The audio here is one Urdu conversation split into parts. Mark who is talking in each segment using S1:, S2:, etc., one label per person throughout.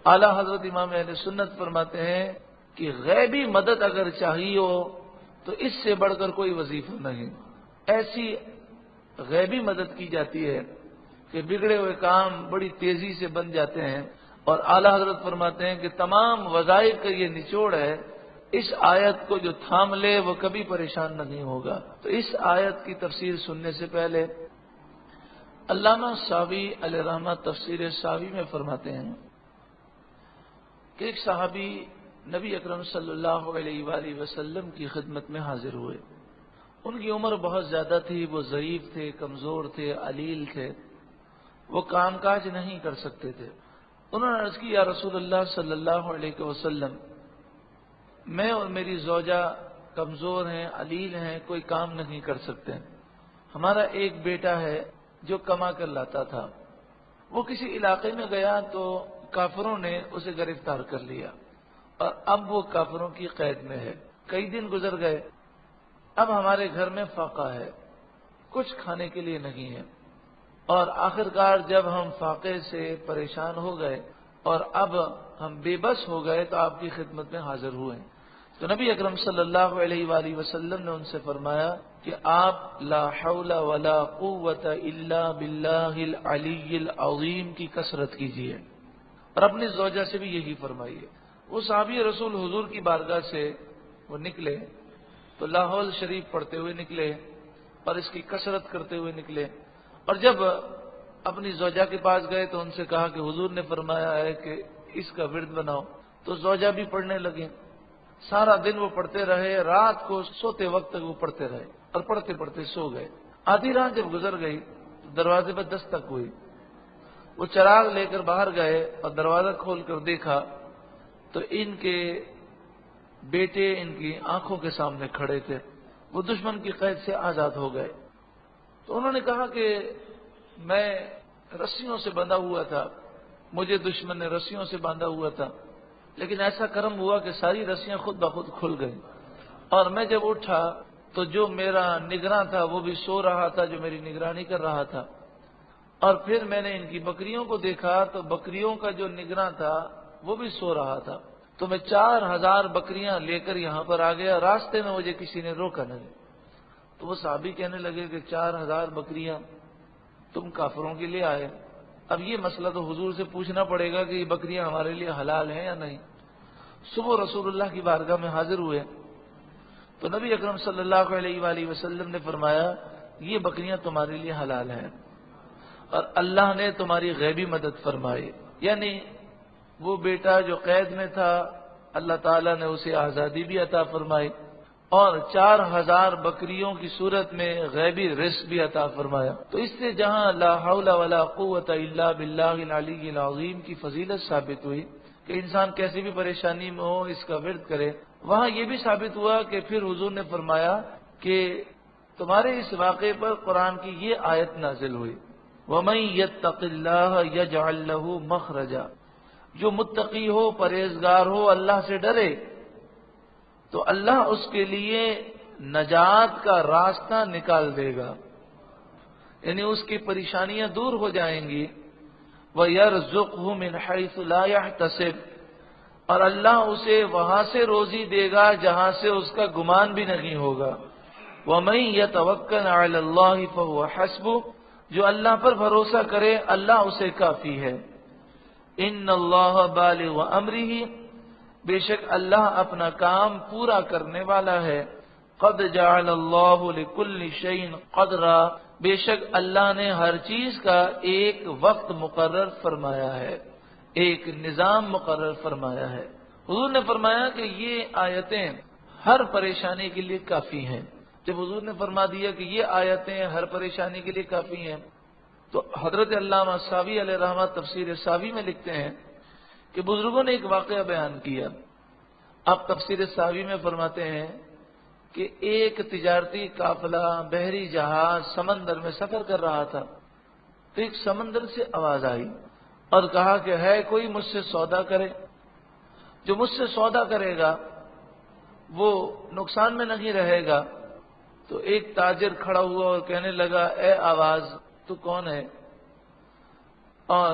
S1: اعلیٰ حضرت امام اہل سنت فرماتے ہیں کہ غیبی مدد اگر چاہیے ہو تو اس سے بڑھ کر کوئی وظیفہ نہیں. ایسی غیبی مدد کی جاتی ہے کہ بگڑے ہوئے کام بڑی تیزی سے بن جاتے ہیں. اور اعلیٰ حضرت فرماتے ہیں کہ تمام وظائف کا یہ نچوڑ ہے، اس آیت کو جو تھام لے وہ کبھی پریشان نہیں ہوگا. تو اس آیت کی تفسیر سننے سے پہلے علامہ ساوی علیہ رحمہ تفسیر ساوی میں فرماتے ہیں کہ ایک صحابی نبی اکرم صلی اللہ علیہ وآلہ وسلم کی خدمت میں حاضر ہوئے. ان کی عمر بہت زیادہ تھی، وہ ضعیف تھے، کمزور تھے، علیل تھے، وہ کام کاج نہیں کر سکتے تھے. انہوں نے عرض کی یا رسول اللہ صلی اللہ علیہ وسلم، میں اور میری زوجہ کمزور ہیں، علیل ہیں، کوئی کام نہیں کر سکتے. ہمارا ایک بیٹا ہے جو کما کر لاتا تھا، وہ کسی علاقے میں گیا تو کافروں نے اسے گرفتار کر لیا اور اب وہ کافروں کی قید میں ہے. کئی دن گزر گئے، اب ہمارے گھر میں فاقہ ہے، کچھ کھانے کے لیے نہیں ہے. اور آخرکار جب ہم فاقے سے پریشان ہو گئے اور اب ہم بے بس ہو گئے تو آپ کی خدمت میں حاضر ہوئے. تو نبی اکرم صلی اللہ علیہ وآلہ وسلم نے ان سے فرمایا کہ آپ لا حول ولا قوت الا باللہ العلی العظیم کی کثرت کیجیے اور اپنی زوجہ سے بھی یہی فرمائیے. وہ صحابی رسول حضور کی بارگاہ سے وہ نکلے تو لا حول شریف پڑھتے ہوئے نکلے اور اس کی کثرت کرتے ہوئے نکلے. اور جب اپنی زوجہ کے پاس گئے تو ان سے کہا کہ حضور نے فرمایا ہے کہ اس کا ورد بناؤ. تو زوجہ بھی پڑھنے لگے. سارا دن وہ پڑھتے رہے، رات کو سوتے وقت تک وہ پڑھتے رہے اور پڑھتے پڑھتے سو گئے. آدھی رات جب گزر گئی تو دروازے پر دستک ہوئی. وہ چراغ لے کر باہر گئے اور دروازہ کھول کر دیکھا تو ان کے بیٹے ان کی آنکھوں کے سامنے کھڑے تھے. وہ دشمن کی قید سے آزاد ہو گئے. تو انہوں نے کہا کہ میں رسیوں سے بندھا ہوا تھا، مجھے دشمن نے رسیوں سے باندھا ہوا تھا، لیکن ایسا کرم ہوا کہ ساری رسیاں خود بخود کھل گئیں. اور میں جب اٹھا تو جو میرا نگراں تھا وہ بھی سو رہا تھا، جو میری نگرانی کر رہا تھا. اور پھر میں نے ان کی بکریوں کو دیکھا تو بکریوں کا جو نگراں تھا وہ بھی سو رہا تھا. تو میں 4000 بکریاں لے کر یہاں پر آ گیا. راستے میں مجھے کسی نے روکا نہیں. تو وہ صحابی کہنے لگے کہ 4000 بکریاں تم کافروں کے لیے آئے. اب یہ مسئلہ تو حضور سے پوچھنا پڑے گا کہ یہ بکریاں ہمارے لیے حلال ہیں یا نہیں. صبح رسول اللہ کی بارگاہ میں حاضر ہوئے تو نبی اکرم صلی اللہ علیہ وآلہ وسلم نے فرمایا یہ بکریاں تمہارے لیے حلال ہیں اور اللہ نے تمہاری غیبی مدد فرمائی. یعنی وہ بیٹا جو قید میں تھا اللہ تعالیٰ نے اسے آزادی بھی عطا فرمائی اور 4000 بکریوں کی صورت میں غیبی رزق بھی عطا فرمایا. تو اس سے جہاں لا حول ولا قوت الا باللہ العلی العظیم کی فضیلت ثابت ہوئی کہ انسان کیسی بھی پریشانی میں ہو اس کا ورد کرے، وہاں یہ بھی ثابت ہوا کہ پھر حضور نے فرمایا کہ تمہارے اس واقعے پر قرآن کی یہ آیت نازل ہوئی وَمَن يَتَّقِ اللَّهَ يَجْعَل لَّهُ مَخْرَجًا. جو متقی ہو، پرہیزگار ہو، اللہ سے ڈرے تو اللہ اس کے لیے نجات کا راستہ نکال دے گا، یعنی اس کی پریشانیاں دور ہو جائیں گی. وَيَرْزُقْهُ مِنْ حَيْثُ لَا يَحْتَسِبُ. اور اللہ اسے وہاں سے روزی دے گا جہاں سے اس کا گمان بھی نہیں ہوگا. وَمَن يَتَوَكَّلْ عَلَى اللَّهِ فَهُوَ حَسْبُهُ. جو اللہ پر بھروسہ کرے اللہ اسے کافی ہے. ان اللہ بالغ امرہ. بے شک اللہ اپنا کام پورا کرنے والا ہے. قد جعل اللہ لکل شیء قدرا. بے شک اللہ نے ہر چیز کا ایک وقت مقرر فرمایا ہے، ایک نظام مقرر فرمایا ہے. حضور نے فرمایا کہ یہ آیتیں ہر پریشانی کے لیے کافی ہیں. جب حضور نے فرما دیا کہ یہ آیتیں ہر پریشانی کے لیے کافی ہیں تو حضرت علامہ ساوی علیہ رحمہ تفسیر ساوی میں لکھتے ہیں کہ بزرگوں نے ایک واقعہ بیان کیا. آپ تفسیر ساوی میں فرماتے ہیں کہ ایک تجارتی قافلہ بحری جہاز سمندر میں سفر کر رہا تھا تو ایک سمندر سے آواز آئی اور کہا کہ ہے کوئی مجھ سے سودا کرے. جو مجھ سے سودا کرے گا وہ نقصان میں نہیں رہے گا. تو ایک تاجر کھڑا ہوا اور کہنے لگا اے آواز تو کون ہے؟ اور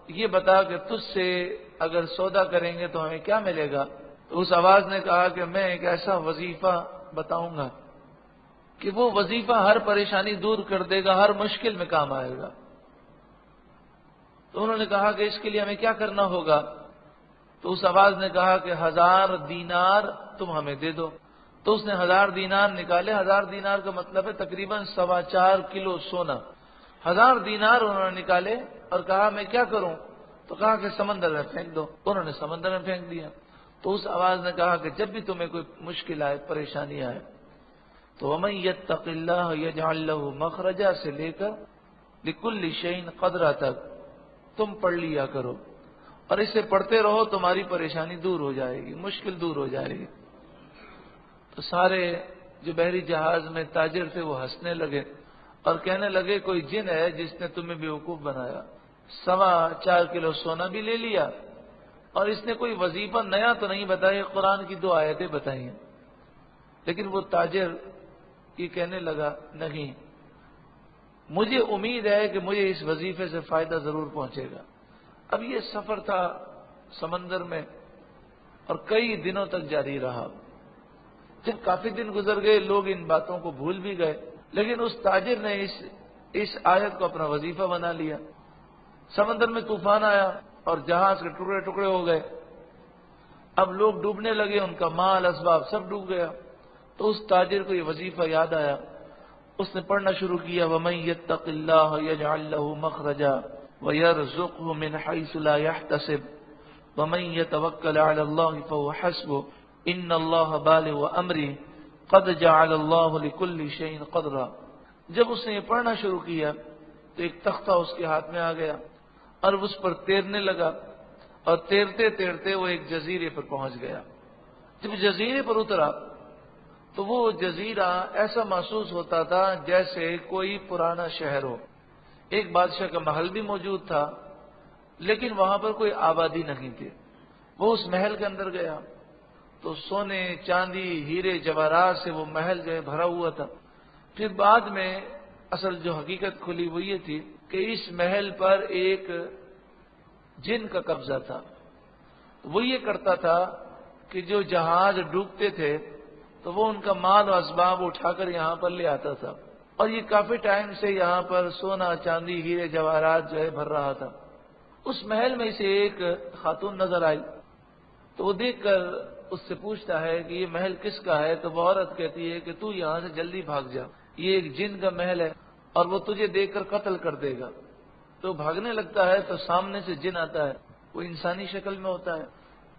S1: یہ بتا کہ تجھ سے اگر سودا کریں گے تو ہمیں کیا ملے گا؟ تو اس آواز نے کہا کہ میں ایک ایسا وظیفہ بتاؤں گا کہ وہ وظیفہ ہر پریشانی دور کر دے گا، ہر مشکل میں کام آئے گا۔ تو انہوں نے کہا کہ اس کے لیے ہمیں کیا کرنا ہوگا؟ تو اس آواز نے کہا کہ 1000 دینار تم ہمیں دے دو۔ تو اس نے 1000 دینار نکالے۔ 1000 دینار کا مطلب ہے تقریباً 4.25 کلو سونا۔ 1000 دینار انہوں نے نکالے اور کہا میں کیا کروں؟ تو کہا کہ سمندر میں پھینک دو۔ انہوں نے سمندر میں پھینک دیا۔ تو اس آواز نے کہا کہ جب بھی تمہیں کوئی مشکل آئے، پریشانی آئے، تو وَمَن يَتَّقِ اللَّهَ يَجْعَل لَّهُ مَخْرَجًا سے لے کر لِكُلِّ شَيْءٍ قَدْرًا تک تم پڑھ لیا کرو، اور اسے پڑھتے رہو، تمہاری پریشانی دور ہو جائے گی، مشکل دور ہو جائے گی۔ تو سارے جو بحری جہاز میں تاجر تھے وہ ہنسنے لگے اور کہنے لگے کوئی جن ہے جس نے تمہیں بیوقوف بنایا، 4.25 کلو سونا بھی لے لیا، اور اس نے کوئی وظیفہ نیا تو نہیں بتایا، قرآن کی 2 آیتیں بتائی ہیں۔ لیکن وہ تاجر یہ کہنے لگا نہیں، مجھے امید ہے کہ مجھے اس وظیفے سے فائدہ ضرور پہنچے گا۔ اب یہ سفر تھا سمندر میں اور کئی دنوں تک جاری رہا۔ جب کافی دن گزر گئے، لوگ ان باتوں کو بھول بھی گئے، لیکن اس تاجر نے اس آیت کو اپنا وظیفہ بنا لیا۔ سمندر میں طوفان آیا اور جہاز کے ٹکڑے ٹکڑے ہو گئے۔ اب لوگ ڈوبنے لگے، ان کا مال اسباب سب ڈوب گیا۔ تو اس تاجر کو یہ وظیفہ یاد آیا، اس نے پڑھنا شروع کیا وَمَن يَتَّقِ اللَّهَ يَجْعَل لَّهُ مَخْرَجًا وَيَرْزُقْهُ مِنْ حَيْثُ لَا يَحْتَسِبُ وَمَن يَتَوَكَّلْ عَلَى اللَّهِ فَهُوَ حَسْبُهُ إِنَّ اللَّهَ بَالِغُ أَمْرِهِ قَدْ جَعَلَ اللَّهُ لِكُلِّ شَيْءٍ قَدْرًا۔ جب اس نے یہ پڑھنا شروع کیا تو ایک تختہ اس کے ہاتھ میں آ گیا اور اس پر تیرنے لگا، اور تیرتے تیرتے وہ ایک جزیرے پر پہنچ گیا۔ جب جزیرے پر اترا تو وہ جزیرہ ایسا محسوس ہوتا تھا جیسے کوئی پرانا شہر ہو۔ ایک بادشاہ کا محل بھی موجود تھا، لیکن وہاں پر کوئی آبادی نہیں تھی۔ وہ اس محل کے اندر گیا تو سونے، چاندی، ہیرے، جواہرات سے وہ محل جو ہے بھرا ہوا تھا۔ پھر بعد میں اصل جو حقیقت کھلی وہ یہ تھی کہ اس محل پر ایک جن کا قبضہ تھا۔ وہ یہ کرتا تھا کہ جو جہاز ڈوبتے تھے تو وہ ان کا مال و اسباب اٹھا کر یہاں پر لے آتا تھا، اور یہ کافی ٹائم سے یہاں پر سونا، چاندی، ہیرے، جواہرات جو ہے بھر رہا تھا۔ اس محل میں اسے ایک خاتون نظر آئی تو وہ دیکھ کر اس سے پوچھتا ہے کہ یہ محل کس کا ہے؟ تو وہ عورت کہتی ہے کہ تو یہاں سے جلدی بھاگ جا، یہ ایک جن کا محل ہے اور وہ تجھے دیکھ کر قتل کر دے گا۔ تو بھاگنے لگتا ہے تو سامنے سے جن آتا ہے، وہ انسانی شکل میں ہوتا ہے۔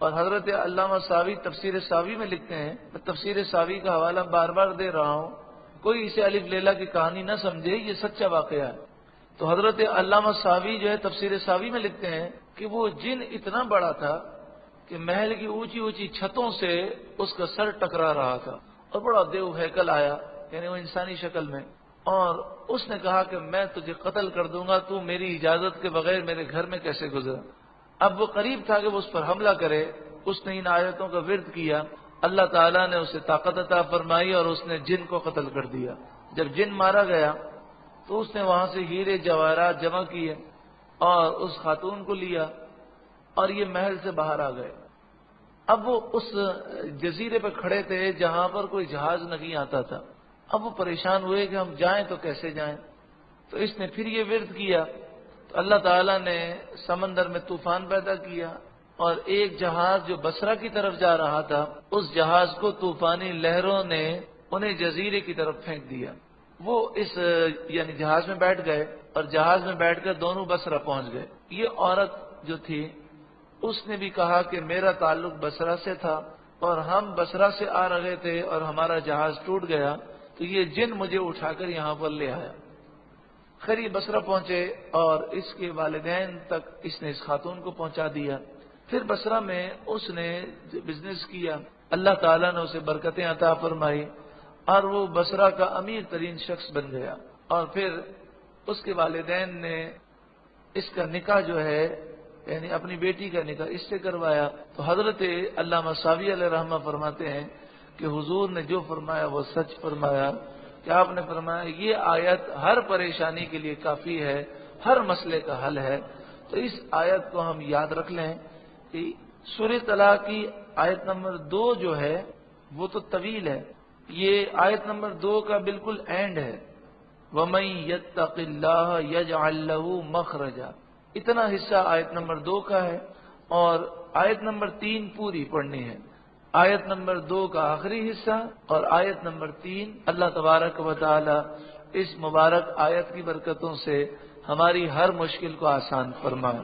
S1: اور حضرت علامہ ساوی تفسیر ساوی میں لکھتے ہیں، میں تفسیر ساوی کا حوالہ بار بار دے رہا ہوں، کوئی اسے الف لیلا کی کہانی نہ سمجھے، یہ سچا واقعہ ہے۔ تو حضرت علامہ ساوی جو ہے تفسیر ساوی میں لکھتے ہیں کہ وہ جن اتنا بڑا تھا کہ محل کی اونچی اونچی چھتوں سے اس کا سر ٹکرا رہا تھا، اور بڑا دیو ہیکل آیا، یعنی وہ انسانی شکل میں، اور اس نے کہا کہ میں تجھے قتل کر دوں گا، تو میری اجازت کے بغیر میرے گھر میں کیسے گزرا؟ اب وہ قریب تھا کہ وہ اس پر حملہ کرے، اس نے ان آیتوں کا ورد کیا، اللہ تعالیٰ نے اسے طاقت عطا فرمائی اور اس نے جن کو قتل کر دیا۔ جب جن مارا گیا تو اس نے وہاں سے ہیرے جواہرات جمع کیے اور اس خاتون کو لیا اور یہ محل سے باہر آ گئے۔ اب وہ اس جزیرے پہ کھڑے تھے جہاں پر کوئی جہاز نہیں آتا تھا۔ اب وہ پریشان ہوئے کہ ہم جائیں تو کیسے جائیں؟ تو اس نے پھر یہ ورد کیا تو اللہ تعالیٰ نے سمندر میں طوفان پیدا کیا، اور ایک جہاز جو بصرہ کی طرف جا رہا تھا، اس جہاز کو طوفانی لہروں نے انہیں جزیرے کی طرف پھینک دیا۔ وہ اس یعنی جہاز میں بیٹھ گئے اور جہاز میں بیٹھ کر دونوں بصرہ پہنچ گئے۔ یہ عورت جو تھی اس نے بھی کہا کہ میرا تعلق بصرہ سے تھا اور ہم بصرہ سے آ رہے تھے اور ہمارا جہاز ٹوٹ گیا، تو یہ جن مجھے اٹھا کر یہاں پر لے آیا۔ خیر یہ بصرہ پہنچے اور اس کے والدین تک اس نے اس خاتون کو پہنچا دیا۔ پھر بصرہ میں اس نے بزنس کیا، اللہ تعالیٰ نے اسے برکتیں عطا فرمائی اور وہ بصرہ کا امیر ترین شخص بن گیا۔ اور پھر اس کے والدین نے اس کا نکاح جو ہے یعنی اپنی بیٹی کا نکاح اس سے کروایا۔ تو حضرت علامہ ساوی علیہ رحمہ فرماتے ہیں کہ حضور نے جو فرمایا وہ سچ فرمایا، کہ آپ نے فرمایا یہ آیت ہر پریشانی کے لیے کافی ہے، ہر مسئلے کا حل ہے۔ تو تو اس آیت کو ہم یاد رکھ لیں کہ سورہ طلاق کی آیت نمبر 2 جو ہے وہ تو طویل ہے، یہ آیت نمبر 2 کا بالکل اینڈ ہے، وَمَن يَتَّقِ اللَّهَ يَجْعَل لَّهُ مَخْرَجًا، اتنا حصہ آیت نمبر 2 کا ہے، اور آیت نمبر 3 پوری پڑھنی ہے، آیت نمبر 2 کا آخری حصہ اور آیت نمبر 3۔ اللہ تبارک و تعالی اس مبارک آیت کی برکتوں سے ہماری ہر مشکل کو آسان فرمائے۔